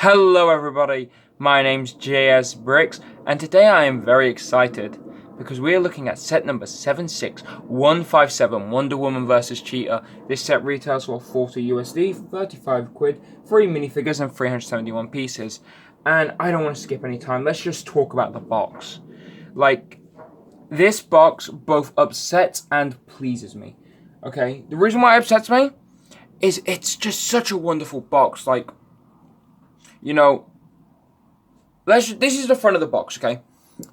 Hello everybody, my name's JSbricks, and today I am very excited because we are looking at set number 76157, Wonder Woman vs. Cheetah. This set retails for 40 USD, 35 quid, 3 minifigures and 371 pieces. And I don't want to skip any time, let's just talk about the box. Like, this box both upsets and pleases me. Okay, the reason why it upsets me is it's just such a wonderful box. Like, you know, this is the front of the box, okay?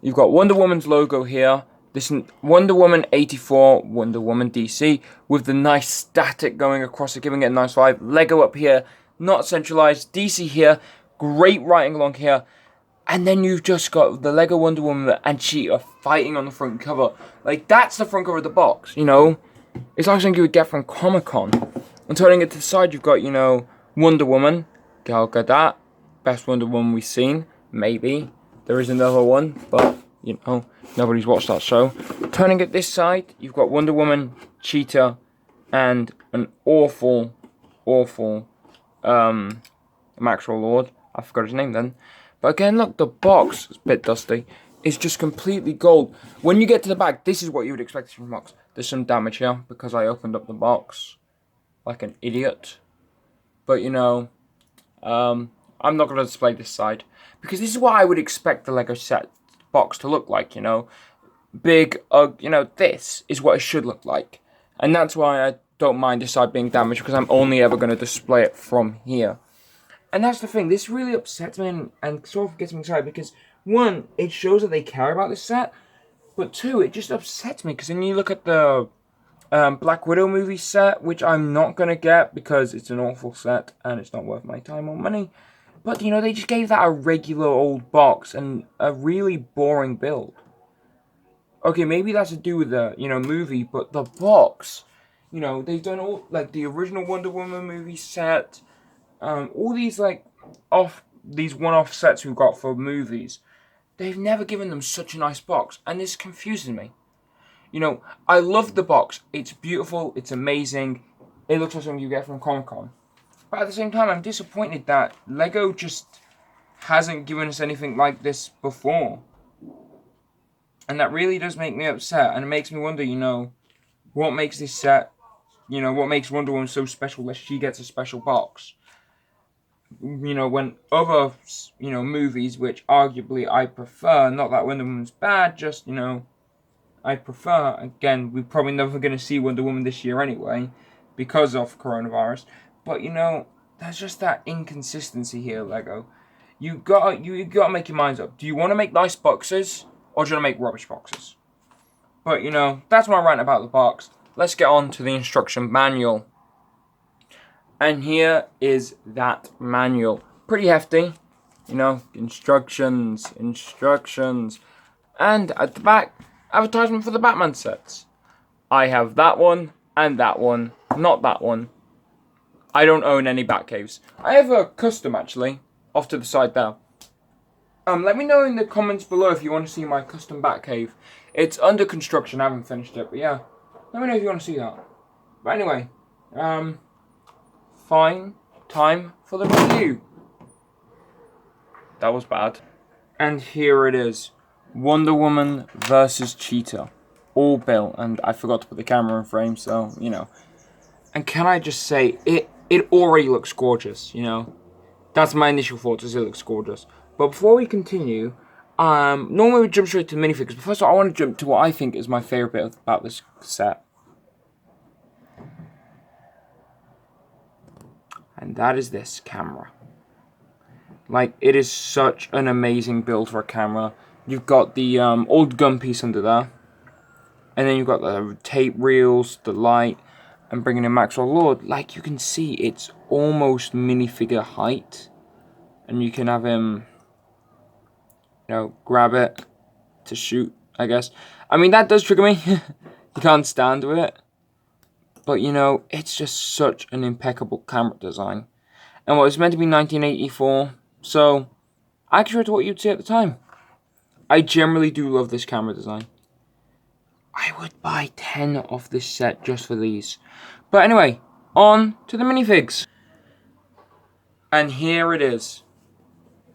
You've got Wonder Woman's logo here. This is Wonder Woman 84, Wonder Woman DC, with the nice static going across it, giving it a nice vibe. Lego up here, not centralized. DC here, great writing along here. And then you've just got the Lego Wonder Woman and Cheetah fighting on the front cover. Like, that's the front cover of the box, you know? It's like something you would get from Comic-Con. And turning it to the side, you've got, you know, Wonder Woman, Gal Gadot, best Wonder Woman we've seen, maybe. There is another one, but, you know, nobody's watched that show. Turning it this side, you've got Wonder Woman, Cheetah, and an awful Maxwell Lord. I forgot his name then. But again, look, the box is a bit dusty. It's just completely gold. When you get to the back, this is what you would expect from the box. There's some damage here because I opened up the box like an idiot. But, you know, I'm not going to display this side because this is what I would expect the Lego set box to look like, you know. Big, you know, this is what it should look like. And that's why I don't mind this side being damaged, because I'm only ever going to display it from here. And that's the thing, this really upsets me and sort of gets me excited because, one, it shows that they care about this set, but two, it just upsets me because then you look at the Black Widow movie set, which I'm not going to get because it's an awful set and it's not worth my time or money. But, you know, they just gave that a regular old box and a really boring build. Okay, maybe that's to do with the, you know, movie, but the box, you know, they've done all, like, the original Wonder Woman movie set, all these, like, these one-off sets we've got for movies. They've never given them such a nice box, and this confuses me. You know, I love the box. It's beautiful, it's amazing, it looks like something you get from Comic-Con. But at the same time, I'm disappointed that Lego just hasn't given us anything like this before. And that really does make me upset, and it makes me wonder, you know, what makes this set, you know, what makes Wonder Woman so special that she gets a special box. You know, when other, you know, movies, which arguably I prefer, not that Wonder Woman's bad, just, you know, I prefer, again, we're probably never going to see Wonder Woman this year anyway, because of coronavirus, but, you know, there's just that inconsistency here, Lego. You gotta make your minds up. Do you want to make nice boxes, or do you want to make rubbish boxes? But, you know, that's my rant about the box. Let's get on to the instruction manual. And here is that manual. Pretty hefty, you know, instructions. And at the back, advertisement for the Batman sets. I have that one and that one, not that one. I don't own any Batcaves. I have a custom, actually, off to the side there. Let me know in the comments below if you want to see my custom Batcave. It's under construction, I haven't finished it, but yeah. Let me know if you want to see that. But anyway, fine, time for the review. That was bad. And here it is. Wonder Woman versus Cheetah. All built, and I forgot to put the camera in frame, so, you know. And can I just say, it already looks gorgeous, you know. That's my initial thoughts, is it looks gorgeous. But before we continue, normally we jump straight to minifigs, but first of all, I want to jump to what I think is my favourite bit about this set. And that is this camera. Like, it is such an amazing build for a camera. You've got the old gun piece under there. And then you've got the tape reels, the light, and bringing in Maxwell Lord. Like, you can see, it's almost minifigure height. And you can have him, you know, grab it to shoot, I guess. I mean, that does trigger me. You can't stand with it. But, you know, it's just such an impeccable camera design. And what, it's meant to be 1984, so accurate to what you'd see at the time. I generally do love this camera design. I would buy 10 of this set just for these. But anyway, on to the minifigs. And here it is.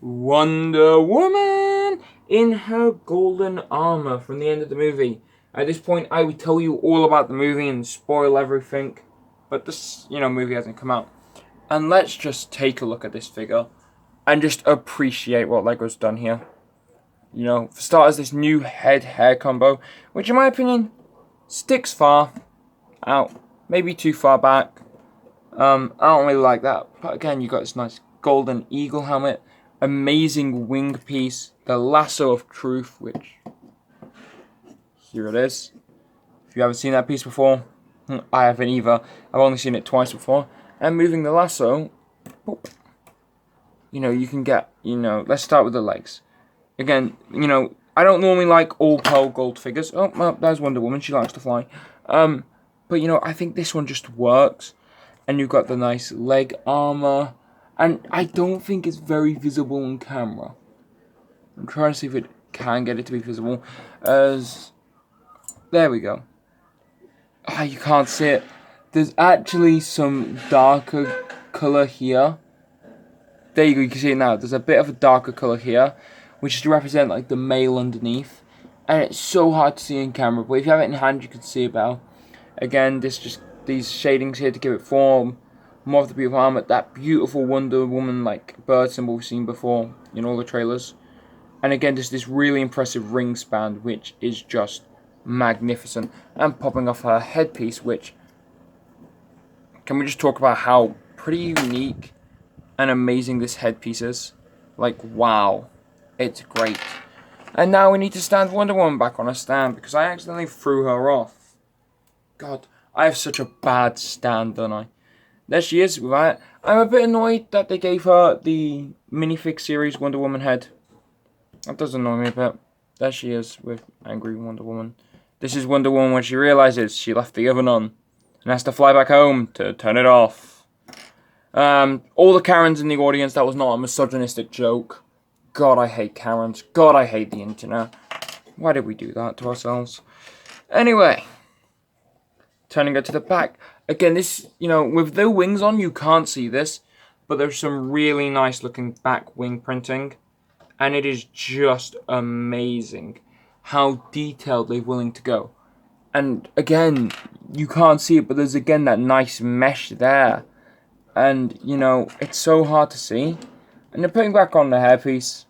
Wonder Woman in her golden armor from the end of the movie. At this point, I would tell you all about the movie and spoil everything, but this, movie hasn't come out. And let's just take a look at this figure and just appreciate what Lego's done here. For starters, this new head-hair combo, which in my opinion, sticks far out, maybe too far back. I don't really like that, but again, you got this nice golden eagle helmet, amazing wing piece, the lasso of truth, which, here it is. If you haven't seen that piece before, I haven't either. I've only seen it twice before. And moving the lasso, you can get, let's start with the legs. Again, I don't normally like all pearl gold figures. Oh, well, there's Wonder Woman. She likes to fly. But, I think this one just works. And you've got the nice leg armor. And I don't think it's very visible on camera. I'm trying to see if it can get it to be visible. There we go. You can't see it. There's actually some darker colour here. There you go, you can see it now. There's a bit of a darker colour here, which is to represent like the male underneath. And it's so hard to see in camera, but if you have it in hand, you can see it better. Again, these shadings here to give it form. More of the beautiful armor, that beautiful Wonder Woman like bird symbol we've seen before in all the trailers. And again, just this really impressive ring span, which is just magnificent. And popping off her headpiece, which, can we just talk about how pretty unique and amazing this headpiece is? Like, wow, it's great. And now we need to stand Wonder Woman back on a stand because I accidentally threw her off. God, I have such a bad stand, don't I? There she is, right? I'm a bit annoyed that they gave her the Minifigs series Wonder Woman head. That does annoy me a bit. There she is with angry Wonder Woman. This is Wonder Woman when she realizes she left the oven on and has to fly back home to turn it off. All the Karens in the audience, that was not a misogynistic joke. God, I hate Karens. God, I hate the internet. Why did we do that to ourselves? Anyway, turning it to the back. Again, this, with the wings on, you can't see this, but there's some really nice looking back wing printing. And it is just amazing how detailed they're willing to go. And again, you can't see it, but there's again that nice mesh there. And, it's so hard to see. And then putting back on the hairpiece,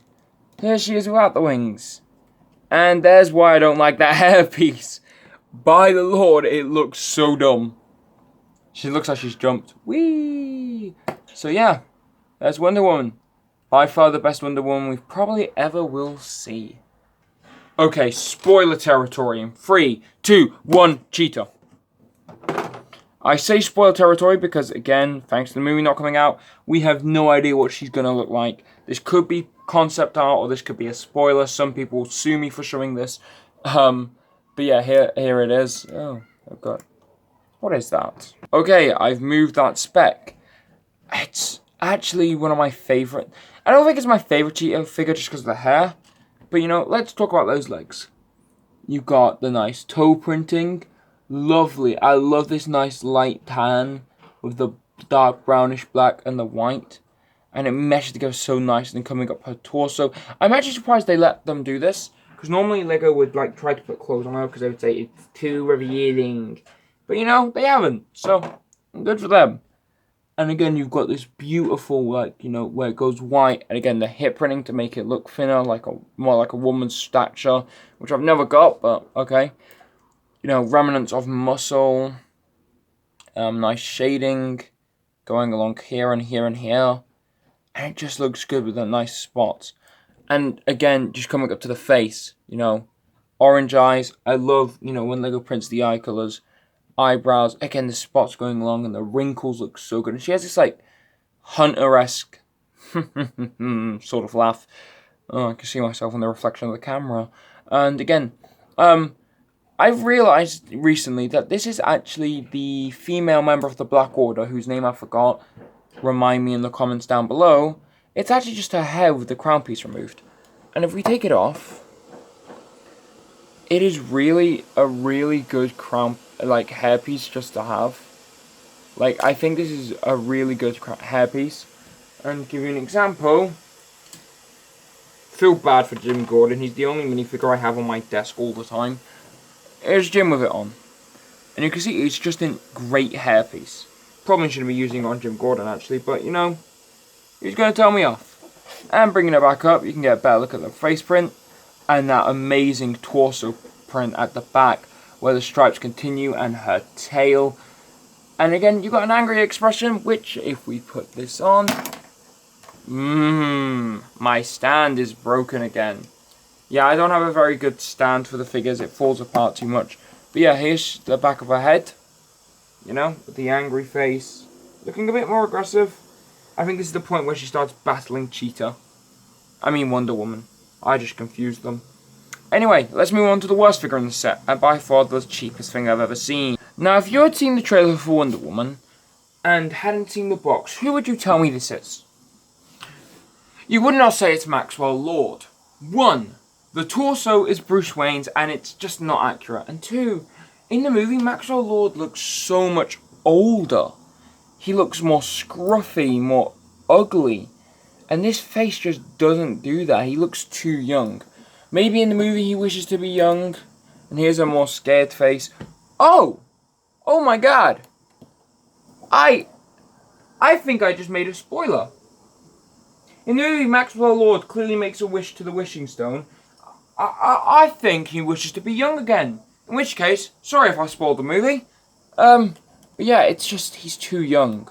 here she is without the wings. And there's why I don't like that hairpiece. By the Lord, it looks so dumb. She looks like she's jumped. Whee! So yeah, there's Wonder Woman. By far the best Wonder Woman we probably ever will see. Okay, spoiler territory in 3, 2, 1, cheetah. I say spoiler territory because, again, thanks to the movie not coming out, we have no idea what she's going to look like. This could be concept art or this could be a spoiler. Some people will sue me for showing this. But yeah, here it is. Oh, I've got... What is that? Okay, I've moved that spec. It's actually one of my favorite... I don't think it's my favorite cheetah figure just because of the hair. But, let's talk about those legs. You've got the nice toe printing. Lovely. I love this nice light tan with the dark brownish black and the white. And it meshes together so nice and coming up her torso. I'm actually surprised they let them do this. Because normally Lego would try to put clothes on her because they would say it's too revealing. But they haven't. So, good for them. And again, you've got this beautiful, where it goes white. And again, the hip printing to make it look thinner, more like a woman's stature. Which I've never got, but okay. Remnants of muscle. Nice shading. Going along here and here and here. And it just looks good with the nice spots. And again, just coming up to the face, orange eyes. I love, when Lego prints the eye colors. Eyebrows. Again, the spots going along and the wrinkles look so good. And she has this, Hunter-esque sort of laugh. Oh, I can see myself in the reflection of the camera. And again, I've realized recently that this is actually the female member of the Black Order, whose name I forgot. Remind me in the comments down below. It's actually just her hair with the crown piece removed. And if we take it off, it is really a really good crown, hairpiece just to have. I think this is a really good hairpiece. And to give you an example, feel bad for Jim Gordon. He's the only minifigure I have on my desk all the time. Here's Jim with it on. And you can see it's just in great hairpiece. Probably shouldn't be using it on Jim Gordon actually, but you know, he's going to tell me off. And bringing it back up, you can get a better look at the face print and that amazing torso print at the back where the stripes continue and her tail. And again, you've got an angry expression, which if we put this on, my stand is broken again. Yeah, I don't have a very good stand for the figures, it falls apart too much. But yeah, here's the back of her head, you know, with the angry face, looking a bit more aggressive. I think this is the point where she starts battling Wonder Woman. I just confused them. Anyway, let's move on to the worst figure in the set, and by far the cheapest thing I've ever seen. Now, if you had seen the trailer for Wonder Woman, and hadn't seen the box, who would you tell me this is? You would not say it's Maxwell Lord. 1. The torso is Bruce Wayne's, and it's just not accurate. And 2, in the movie, Maxwell Lord looks so much older. He looks more scruffy, more ugly. And this face just doesn't do that. He looks too young. Maybe in the movie he wishes to be young. And here's a more scared face. Oh! Oh my god! I think I just made a spoiler. In the movie, Maxwell Lord clearly makes a wish to the wishing stone. I think he wishes to be young again. In which case, sorry if I spoiled the movie. But yeah, it's just, he's too young.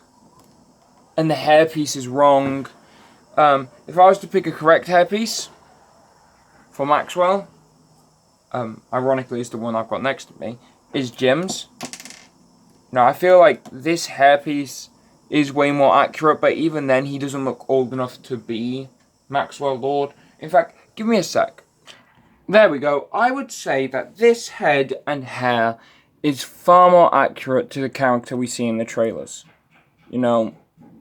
And the hairpiece is wrong. If I was to pick a correct hairpiece for Maxwell, ironically it's the one I've got next to me, is Jim's. Now, I feel like this hairpiece is way more accurate, but even then, he doesn't look old enough to be Maxwell Lord. In fact, give me a sec. There we go. I would say that this head and hair is far more accurate to the character we see in the trailers. You know,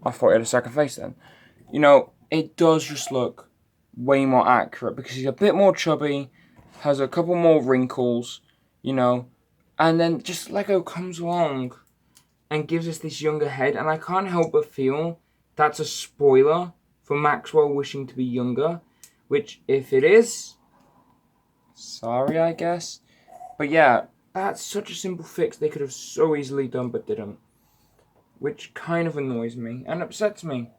I thought he had a second face then. You know, it does just look way more accurate because he's a bit more chubby, has a couple more wrinkles, you know, and then just Lego comes along and gives us this younger head, and I can't help but feel that's a spoiler for Maxwell wishing to be younger, which if it is, sorry I guess, but yeah, that's such a simple fix they could have so easily done but didn't, which kind of annoys me and upsets me.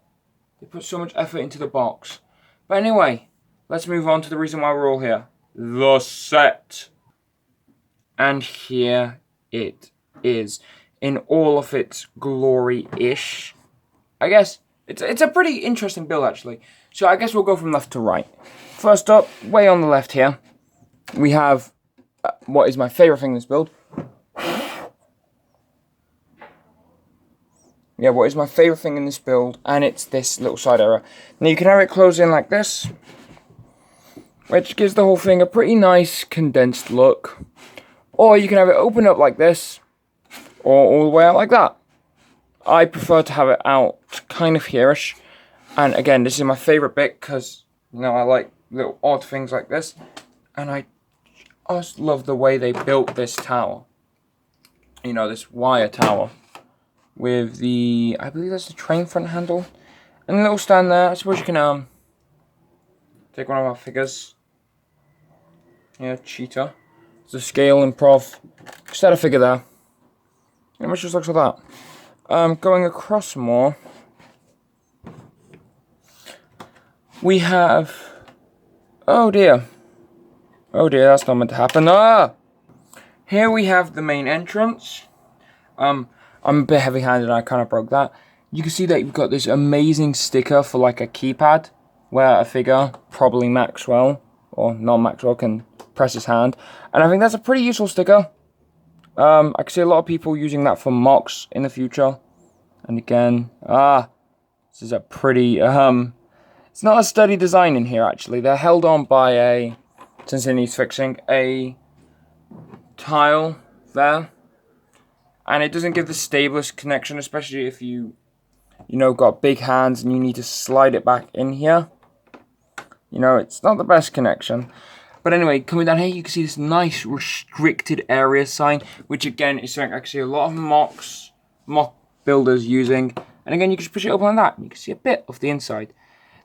They put so much effort into the box. But anyway, let's move on to the reason why we're all here. The set. And here it is. In all of its glory-ish. I guess it's a pretty interesting build, actually. So I guess we'll go from left to right. First up, way on the left here, we have what is my favourite thing in this build. Yeah, what is my favourite thing in this build, and it's this little side arrow. Now you can have it close in like this, which gives the whole thing a pretty nice condensed look. Or you can have it open up like this, or all the way out like that. I prefer to have it out kind of here-ish. And again, this is my favourite bit because, you know, I like little odd things like this. And I just love the way they built this tower. You know, this wire tower. With the, I believe that's the train front handle. And a little stand there. I suppose you can take one of our figures. Yeah, Cheetah. It's a scale improv. Set a figure there. It much just looks like that. Going across more, we have, oh dear, that's not meant to happen. Here we have the main entrance. I'm a bit heavy-handed, I kind of broke that. You can see that you've got this amazing sticker for like a keypad, where a figure, probably Maxwell, or non-Maxwell, can press his hand. And I think that's a pretty useful sticker. I can see a lot of people using that for mocks in the future. And again, this is a pretty, it's not a sturdy design in here actually. They're held on by a, since it needs fixing, a tile there. And it doesn't give the stablest connection, especially if you know, got big hands and you need to slide it back in here. You know, it's not the best connection. But anyway, coming down here, you can see this nice restricted area sign, which again is something I can see a lot of mock builders using. And again, you can just push it open like that, and you can see a bit of the inside.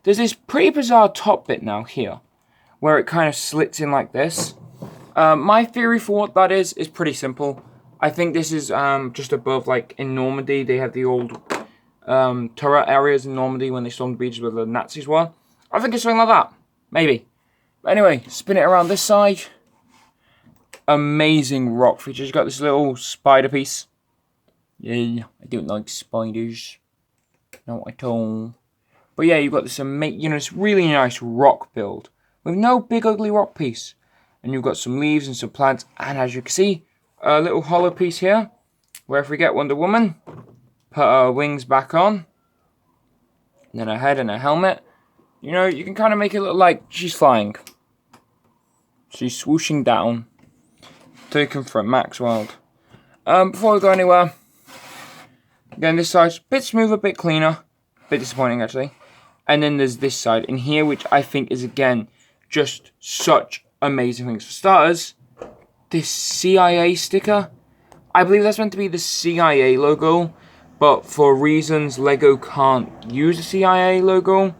There's this pretty bizarre top bit now here, where it kind of slits in like this. My theory for what that is pretty simple. I think this is just above, like in Normandy, they have the old turret areas in Normandy when they stormed the beaches where the Nazis were. I think it's something like that, maybe. But anyway, spin it around this side. Amazing rock features. You've got this little spider piece. Yeah, I don't like spiders. Not at all. But yeah, you've got this this really nice rock build with no big ugly rock piece. And you've got some leaves and some plants. And as you can see, a little hollow piece here, where if we get Wonder Woman, put her wings back on, and then her head and her helmet, you know, you can kind of make it look like she's flying. She's swooshing down to confront Maxwell. Before we go anywhere, again, this side's a bit smoother, a bit cleaner, a bit disappointing actually. And then there's this side in here, which I think is again just such amazing things. For starters, this CIA sticker, I believe that's meant to be the CIA logo, but for reasons LEGO can't use the CIA logo.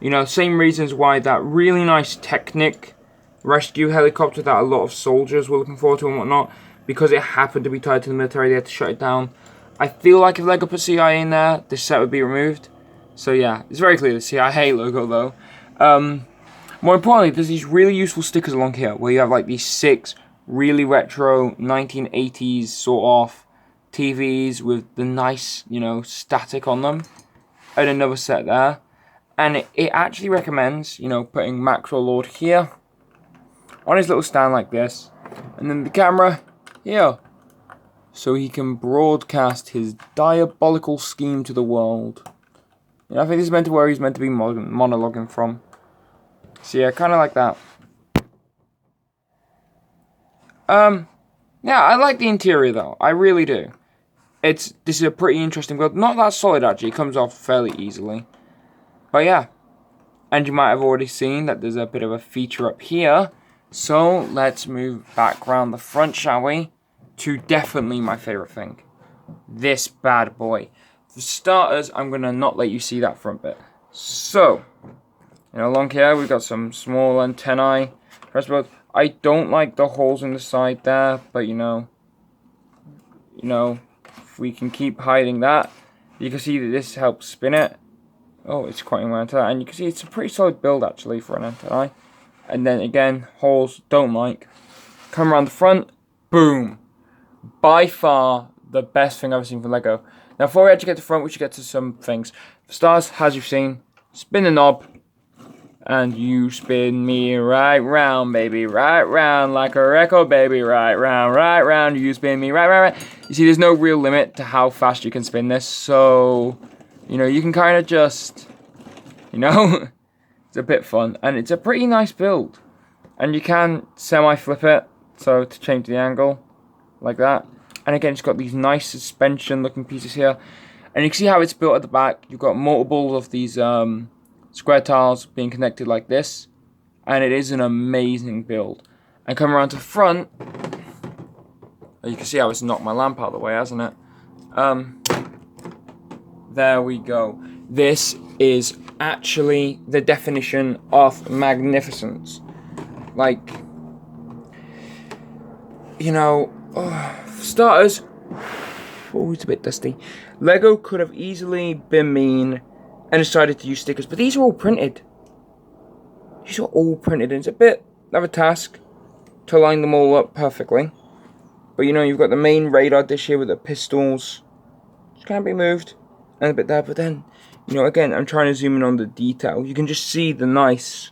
You know, same reasons why that really nice Technic rescue helicopter that a lot of soldiers were looking forward to and whatnot, because it happened to be tied to the military, they had to shut it down. I feel like if LEGO put CIA in there, this set would be removed. So yeah, it's very clear the CIA logo though. More importantly, there's these really useful stickers along here, where you have like these 6 really retro 1980s sort of TVs with the nice, you know, static on them, and another set there. And it actually recommends, you know, putting Maxwell Lord here on his little stand like this, and then the camera here, so he can broadcast his diabolical scheme to the world. And I think this is meant to where he's meant to be monologuing from. So yeah, kind of like that. Yeah, I like the interior though. I really do. This is a pretty interesting build. Not that solid actually. It comes off fairly easily. But yeah. And you might have already seen that there's a bit of a feature up here. So let's move back around the front, shall we? To definitely my favorite thing. This bad boy. For starters, I'm going to not let you see that front bit. So, you know, along here we've got some small antennae. I don't like the holes in the side there, but you know, if we can keep hiding that, you can see that this helps spin it. Oh, it's quite around to that, and you can see it's a pretty solid build actually for an antennae. And then again, holes, don't like. Come around the front, boom. By far the best thing I've ever seen from LEGO. Now, before we actually get to the front, we should get to some things. For stars, as you've seen, spin the knob, and you spin me right round, baby, right round, like a record, baby, right round, you spin me right round. You see, there's no real limit to how fast you can spin this, so, you know, you can kind of just, you know, it's a bit fun, and it's a pretty nice build. And you can semi-flip it, so to change the angle, like that. And again, it's got these nice suspension looking pieces here. And you can see how it's built at the back. You've got multiple of these square tiles being connected like this. And it is an amazing build. And coming around to the front, you can see how it's knocked my lamp out of the way, hasn't it? There we go. This is actually the definition of magnificence. Like, you know, for starters, oh, it's a bit dusty. LEGO could have easily been mean and decided to use stickers, but these are all printed. These are all printed, and it's a bit of a task to line them all up perfectly. But you know, you've got the main radar dish here with the pistols, which can be moved, and a bit there, but then, you know, again, I'm trying to zoom in on the detail. You can just see the nice...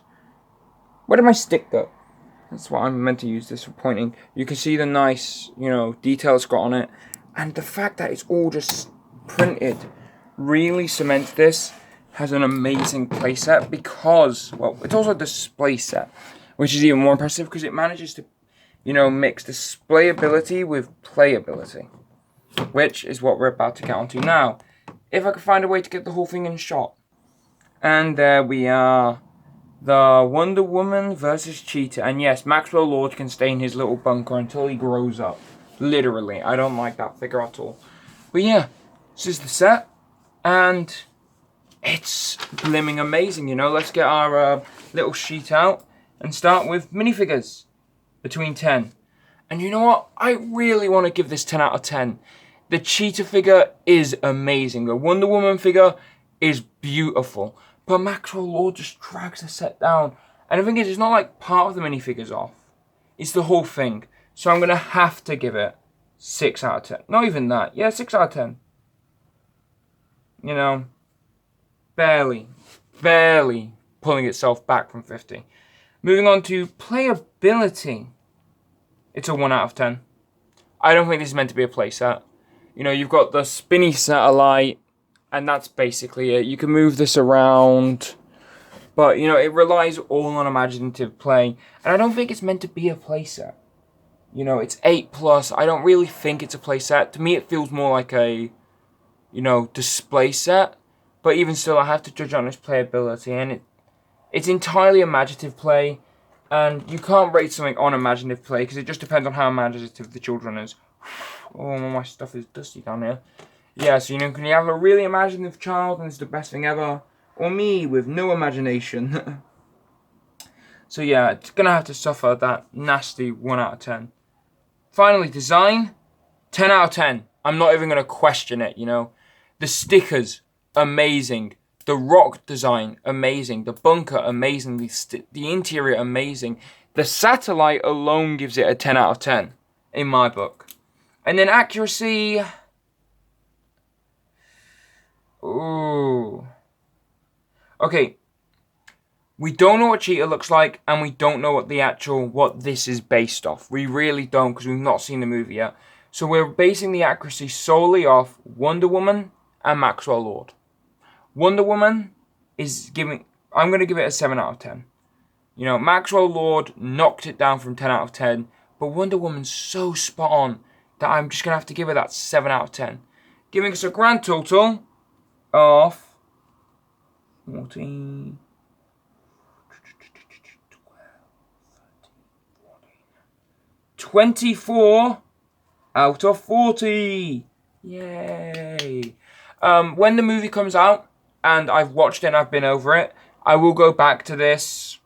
Where did my stick go? That's what I'm meant to use this for pointing. You can see the nice, you know, detail it's got on it. And the fact that it's all just printed really cements this as an amazing playset because, well, it's also a display set, which is even more impressive because it manages to, you know, mix displayability with playability, which is what we're about to get onto now. If I can find a way to get the whole thing in shot. And there we are. The Wonder Woman versus Cheetah. And yes, Maxwell Lord can stay in his little bunker until he grows up. Literally. I don't like that figure at all. But yeah, this is the set. And it's blimming amazing, you know. Let's get our little sheet out. and start with minifigures between 10. And you know what? I really want to give this 10 out of 10. The cheetah figure is amazing. The Wonder Woman figure is beautiful. But Maxwell Lord just drags the set down. And the thing is, it's not like part of the minifigures off. It's the whole thing. So I'm going to have to give it 6 out of 10. Not even that. Yeah, 6 out of 10. You know, barely pulling itself back from 50. Moving on to playability. It's a 1 out of 10. I don't think this is meant to be a playset. You know, you've got the spinny satellite, and that's basically it. You can move this around, but, you know, it relies all on imaginative play, and I don't think it's meant to be a playset. You know, it's 8+. I don't really think it's a playset. To me, it feels more like a, you know, display set, but even still, I have to judge on its playability, and it's entirely imaginative play. And you can't rate something on imaginative play because it just depends on how imaginative the children is. Oh, my stuff is dusty down here. Yeah, so you know, can you have a really imaginative child and it's the best thing ever? Or me with no imagination? So yeah, it's going to have to suffer that nasty 1 out of 10. Finally, design, 10 out of 10. I'm not even going to question it, you know. The stickers, amazing. The rock design, amazing. The bunker, amazing. The interior, amazing. The satellite alone gives it a 10 out of 10 in my book. And then accuracy. Ooh. Okay. We don't know what cheetah looks like, and we don't know what this is based off. We really don't, because we've not seen the movie yet. So we're basing the accuracy solely off Wonder Woman and Maxwell Lord. Wonder Woman is I'm going to give it a 7 out of 10. You know, Maxwell Lord knocked it down from 10 out of 10. But Wonder Woman's so spot on that I'm just going to have to give her that 7 out of 10. Giving us a grand total of 14, 24 out of 40. Yay. When the movie comes out, and I've watched it and I've been over it, I will go back to this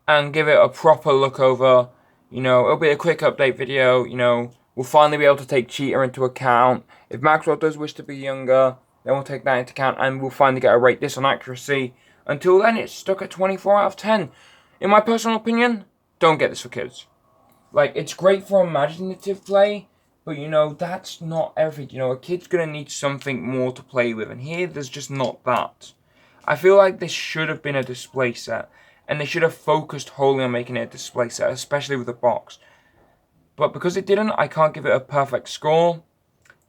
and give it a proper look over. You know, it'll be a quick update video. You know, we'll finally be able to take cheetah into account. If Maxwell does wish to be younger, then we'll take that into account and we'll finally get a rate this on accuracy. Until then, it's stuck at 24 out of 10. In my personal opinion, don't get this for kids. Like, it's great for imaginative play, but, you know, that's not everything. You know, a kid's going to need something more to play with. And here, there's just not that. I feel like this should have been a display set. And they should have focused wholly on making it a display set, especially with the box. But because it didn't, I can't give it a perfect score.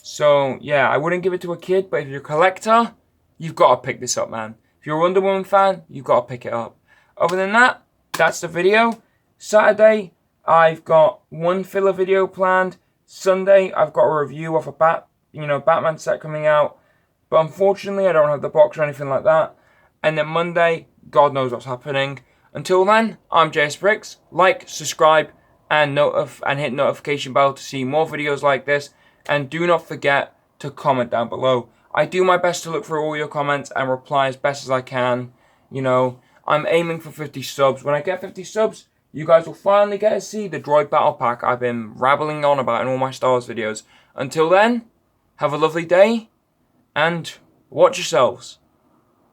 So, yeah, I wouldn't give it to a kid. But if you're a collector, you've got to pick this up, man. If you're a Wonder Woman fan, you've got to pick it up. Other than that, that's the video. Saturday, I've got one filler video planned. Sunday, I've got a review of a Batman set coming out. But unfortunately, I don't have the box or anything like that. And then Monday, God knows what's happening. Until then, I'm JSbricks. Like, subscribe, and hit notification bell to see more videos like this. And do not forget to comment down below. I do my best to look through all your comments and reply as best as I can. You know, I'm aiming for 50 subs. When I get 50 subs, you guys will finally get to see the Droid Battle Pack I've been rambling on about in all my Star Wars videos. Until then, have a lovely day, and watch yourselves.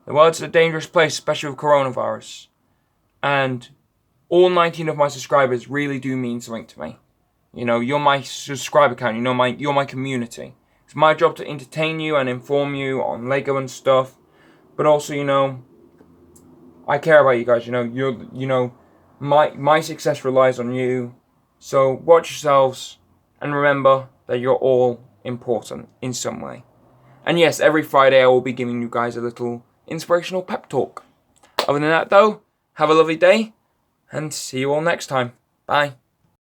The world's a dangerous place, especially with coronavirus. And all 19 of my subscribers really do mean something to me. You know, you're my subscriber count, you're my community. It's my job to entertain you and inform you on Lego and stuff. But also, you know, I care about you guys, you know, my success relies on you. So watch yourselves and remember that you're all important in some way. And yes, every Friday I will be giving you guys a little inspirational pep talk. Other than that though, have a lovely day and see you all next time. Bye.